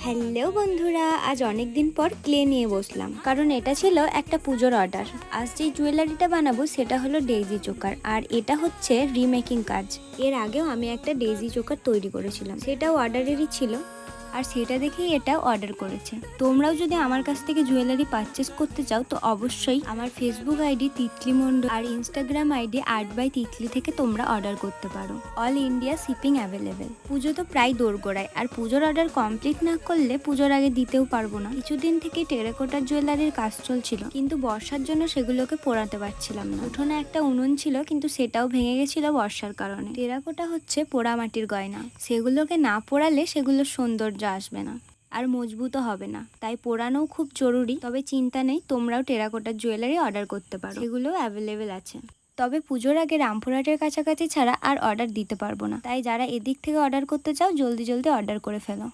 Hello বন্ধুরা, আজ অনেক দিন পর ক্লে নিয়ে বসলাম, কারণ এটা ছিল একটা পুজোর অর্ডার। আজ যে জুয়েলারিটা বানাবো সেটা হলো ডেইজি চোকার, আর এটা হচ্ছে রিমেকিং কাজ। এর আগেও আমি একটা ডেইজি চোকার তৈরি করেছিলাম, সেটাও অর্ডারেরই ছিল, আর সেটা দেখেই এটাও অর্ডার করেছে। তোমরাও যদি আমার কাছ থেকে জুয়েলারি পারচেস করতে চাও তো অবশ্যই আমার ফেসবুক আইডি তিতলি মন্ডল আর Instagram ID art by Titli থেকে তোমরা অর্ডার করতে পারো। All India shipping available. Pujo তো প্রায় দোরগোড়ায়, আর পুজোর অর্ডার কমপ্লিট না করলে পুজোর আগে দিতেও পারবো না। কিছুদিন থেকে টেরাকোটার জুয়েলারির কাজ চলছিল, কিন্তু বর্ষার জন্য সেগুলোকে পোড়াতে পারছিলাম না। উঠোনে একটা উনুন ছিল, কিন্তু সেটাও ভেঙে গেছিল বর্ষার কারণে। টেরাকোটা হচ্ছে পোড়া মাটির গয়না, সেগুলোকে না পোড়ালে সেগুলো সৌন্দর্য আসবে না আর মজবুতও হবে না, তাই পোড়ানোও খুব জরুরি। তবে চিন্তা নেই, তোমরাও টেরাকোটার জুয়েলারি অর্ডার করতে পারো, সেগুলো অ্যাভেলেবেল আছে। তবে পুজোর আগে রামপুরহাটের কাছাকাছি ছাড়া আর অর্ডার দিতে পারবো না, তাই যারা এদিক থেকে অর্ডার করতে চাও জলদি জলদি অর্ডার করে ফেলো।